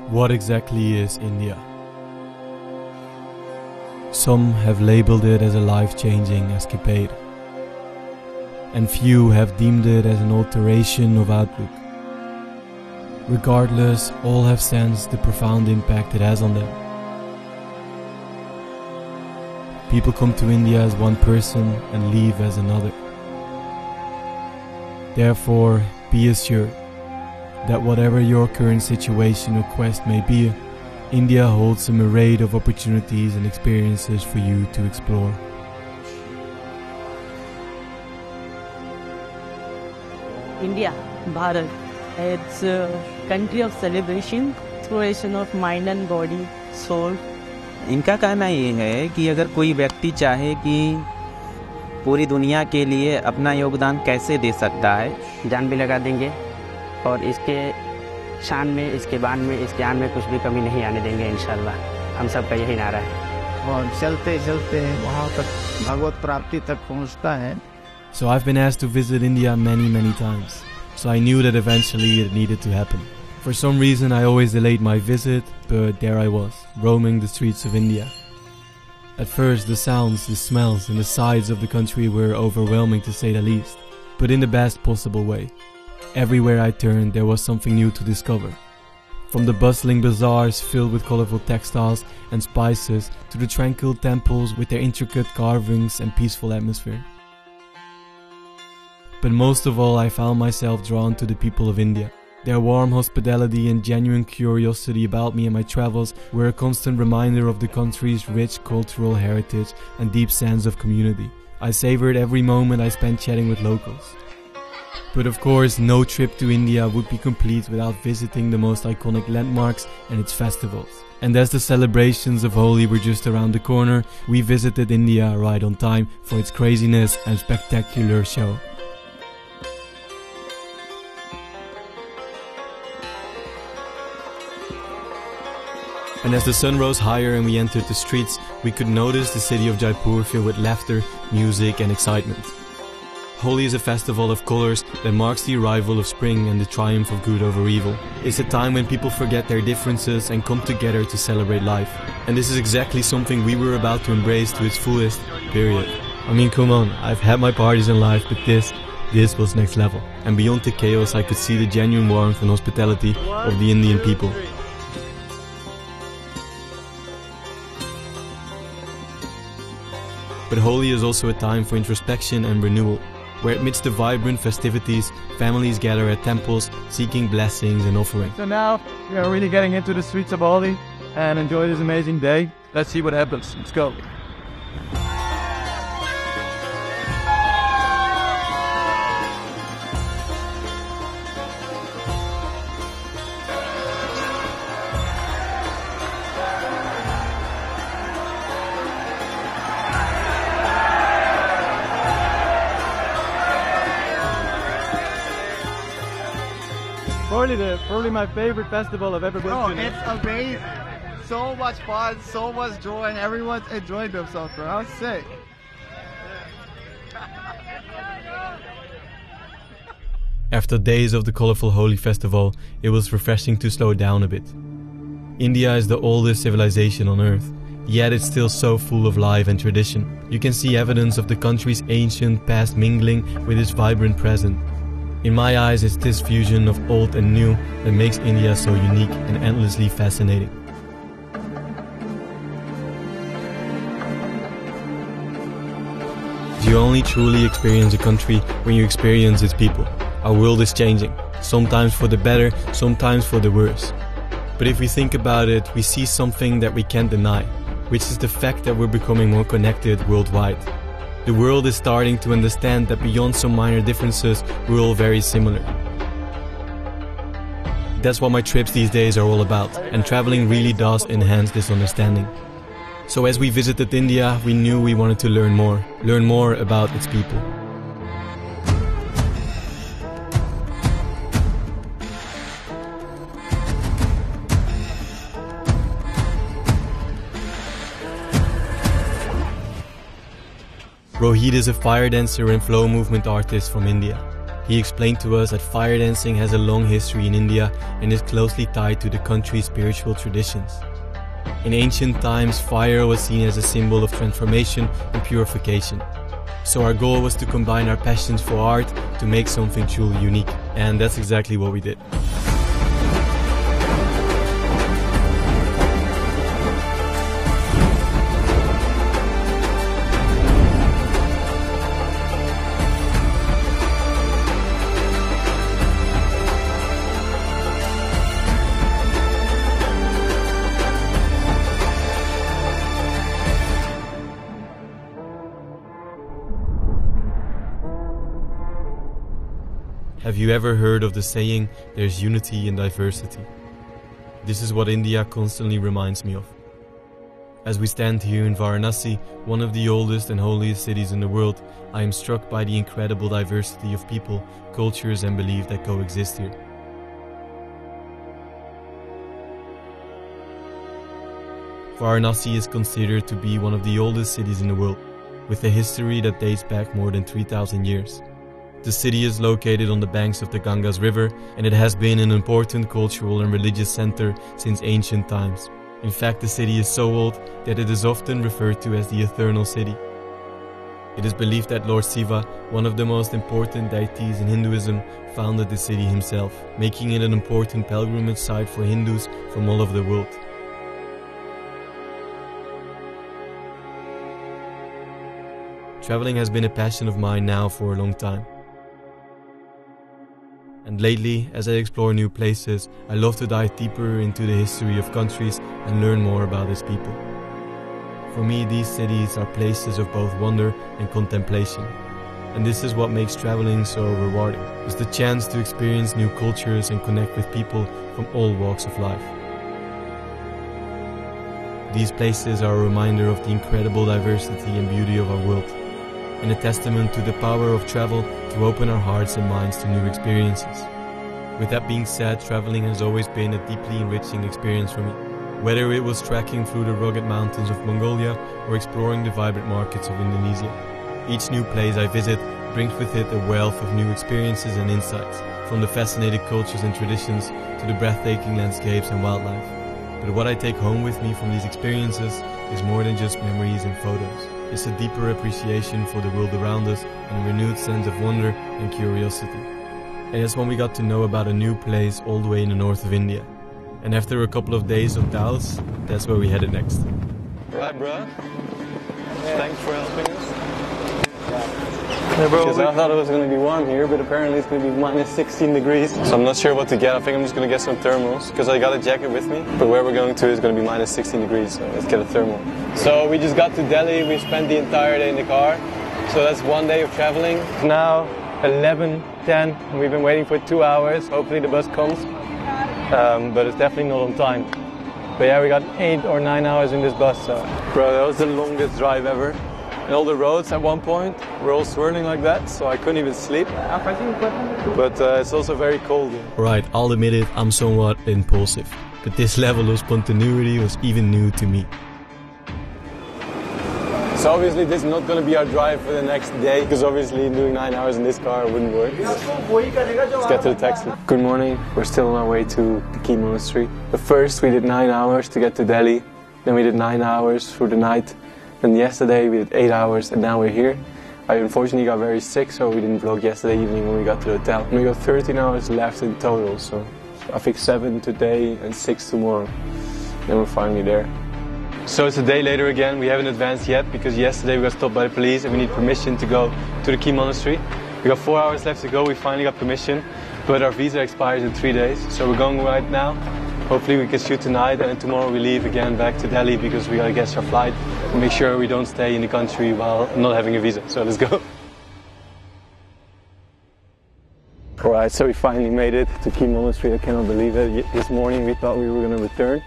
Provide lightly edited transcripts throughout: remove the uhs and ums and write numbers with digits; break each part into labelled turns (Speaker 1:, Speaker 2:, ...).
Speaker 1: What exactly is India? Some have labeled it as a life-changing escapade, and few have deemed it as an alteration of outlook. Regardless, all have sensed the profound impact it has on them. People come to India as one person and leave as another. Therefore, be assured that whatever your current situation or quest may be, India holds an array of opportunities and experiences for you to explore.
Speaker 2: India, Bharat, it's a country of celebration, exploration of mind and body, soul.
Speaker 3: इनका कहना ये है कि अगर कोई व्यक्ति चाहे कि पूरी दुनिया के लिए अपना योगदान कैसे दे सकता है,
Speaker 4: जान भी लगा देंगे और इसके शान में, इसके बान में, इसके आन में कुछ भी कमी नहीं आने देंगे इंशाल्लाह। हम सब का यही नारा है।
Speaker 5: और चलते चलते वहाँ तक भगवत प्राप्ति तक पहुँचता है।
Speaker 1: So I've been asked to visit India many times, so I knew that eventually it needed to happen. For some reason I always delayed my visit, but there I was, roaming the streets of India. At first the sounds, the smells and the sights of the country were overwhelming to say the least, but in the best possible way. Everywhere I turned there was something new to discover. From the bustling bazaars filled with colorful textiles and spices to the tranquil temples with their intricate carvings and peaceful atmosphere. But most of all I found myself drawn to the people of India. Their warm hospitality and genuine curiosity about me and my travels were a constant reminder of the country's rich cultural heritage and deep sense of community. I savored every moment I spent chatting with locals. But of course, no trip to India would be complete without visiting the most iconic landmarks and its festivals. And as the celebrations of Holi were just around the corner, we visited India right on time for its craziness and spectacular show. And as the sun rose higher and we entered the streets, we could notice the city of Jaipur filled with laughter, music and excitement. Holi is a festival of colors that marks the arrival of spring and the triumph of good over evil. It's a time when people forget their differences and come together to celebrate life. And this is exactly something we were about to embrace to its fullest, period. I mean, come on, I've had my parties in life, but this was next level. And beyond the chaos, I could see the genuine warmth and hospitality of the Indian people. But Holi is also a time for introspection and renewal, where amidst the vibrant festivities, families gather at temples, seeking blessings and offerings.
Speaker 6: So now, we are really getting into the streets of Holi and enjoy this amazing day. Let's see what happens. Let's go. Probably my favorite festival I've ever been to.
Speaker 5: Oh, it's amazing. So much fun, so much joy, and everyone's enjoying themselves, bro. I was sick.
Speaker 1: After days of the colorful Holi festival, it was refreshing to slow down a bit. India is the oldest civilization on earth, yet it's still so full of life and tradition. You can see evidence of the country's ancient past mingling with its vibrant present. In my eyes, it's this fusion of old and new that makes India so unique and endlessly fascinating. You only truly experience a country when you experience its people. Our world is changing, sometimes for the better, sometimes for the worse. But if we think about it, we see something that we can't deny, which is the fact that we're becoming more connected worldwide. The world is starting to understand that beyond some minor differences, we're all very similar. That's what my trips these days are all about, and traveling really does enhance this understanding. So as we visited India, we knew we wanted to learn more about its people. Rohit is a fire dancer and flow movement artist from India. He explained to us that fire dancing has a long history in India and is closely tied to the country's spiritual traditions. In ancient times, fire was seen as a symbol of transformation and purification. So our goal was to combine our passions for art to make something truly unique. And that's exactly what we did. Have you ever heard of the saying, there's unity in diversity? This is what India constantly reminds me of. As we stand here in Varanasi, one of the oldest and holiest cities in the world, I am struck by the incredible diversity of people, cultures and beliefs that coexist here. Varanasi is considered to be one of the oldest cities in the world, with a history that dates back more than 3,000 years. The city is located on the banks of the Ganges River, and it has been an important cultural and religious center since ancient times. In fact, the city is so old that it is often referred to as the Eternal City. It is believed that Lord Shiva, one of the most important deities in Hinduism, founded the city himself, making it an important pilgrimage site for Hindus from all over the world. Traveling has been a passion of mine now for a long time. And lately, as I explore new places, I love to dive deeper into the history of countries and learn more about its people. For me, these cities are places of both wonder and contemplation. And this is what makes traveling so rewarding. It's the chance to experience new cultures and connect with people from all walks of life. These places are a reminder of the incredible diversity and beauty of our world, and a testament to the power of travel to open our hearts and minds to new experiences. With that being said, traveling has always been a deeply enriching experience for me. Whether it was trekking through the rugged mountains of Mongolia or exploring the vibrant markets of Indonesia. Each new place I visit brings with it a wealth of new experiences and insights, from the fascinating cultures and traditions to the breathtaking landscapes and wildlife. But what I take home with me from these experiences is more than just memories and photos. It's a deeper appreciation for the world around us and a renewed sense of wonder and curiosity. And that's when we got to know about a new place all the way in the north of India. And after a couple of days of doubts, that's where we headed next.
Speaker 7: Hi, bro. Thanks for helping us.
Speaker 8: Yeah, bro.
Speaker 7: Because I thought it was going to be warm here, but apparently it's going to be minus 16 degrees. So I'm not sure what to get. I think I'm just going to get some thermals, because I got a jacket with me. But where we're going to is going to be minus 16 degrees, so let's get a thermal. So we just got to Delhi. We spent the entire day in the car. So that's one day of traveling. Now 11:10, and we've been waiting for 2 hours. Hopefully the bus comes, but it's definitely not on time. But yeah, we got 8 or 9 hours in this bus. So. Bro, that was the longest drive ever. And all the roads at one point were all swirling like that, so I couldn't even sleep. But it's also very cold.
Speaker 1: Right, I'll admit it, I'm somewhat impulsive. But this level of spontaneity was even new to me.
Speaker 7: So obviously this is not going to be our drive for the next day, because obviously doing 9 hours in this car wouldn't work. Let's get to the taxi. Good morning, we're still on our way to the Key Monastery. But first we did 9 hours to get to Delhi, then we did 9 hours for the night. And yesterday we did 8 hours, and now we're here. I unfortunately got very sick, so we didn't vlog yesterday evening when we got to the hotel. And we got 13 hours left in total, so I think 7 today and 6 tomorrow. Then we're finally there. So it's a day later again. We haven't advanced yet because yesterday we got stopped by the police and we need permission to go to the Key Monastery. We got 4 hours left to go. We finally got permission, but our visa expires in 3 days. So we're going right now. Hopefully we can shoot tonight, and then tomorrow we leave again back to Delhi because we gotta catch our flight and make sure we don't stay in the country while not having a visa. So let's go. Alright, so we finally made it to Key Monastery. I cannot believe it. This morning we thought we were gonna return,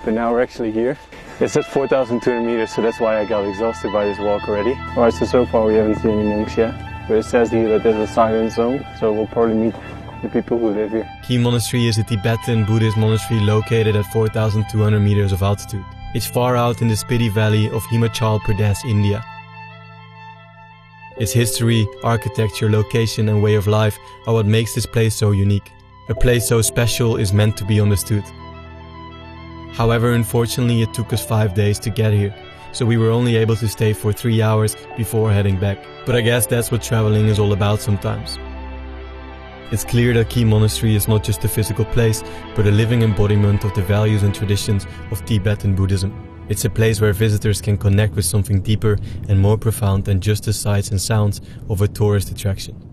Speaker 7: but now we're actually here. It's at 4,200 meters, so that's why I got exhausted by this walk already. Alright, so far we haven't seen any monks yet, but it says here that there's a silent zone, so we'll probably meet the people who live here.
Speaker 1: Key Monastery is a Tibetan Buddhist monastery located at 4,200 meters of altitude. It's far out in the Spiti Valley of Himachal Pradesh, India. Its history, architecture, location and way of life are what makes this place so unique. A place so special is meant to be understood. However, unfortunately it took us 5 days to get here, so we were only able to stay for 3 hours before heading back. But I guess that's what traveling is all about sometimes. It's clear that Key Monastery is not just a physical place, but a living embodiment of the values and traditions of Tibetan Buddhism. It's a place where visitors can connect with something deeper and more profound than just the sights and sounds of a tourist attraction.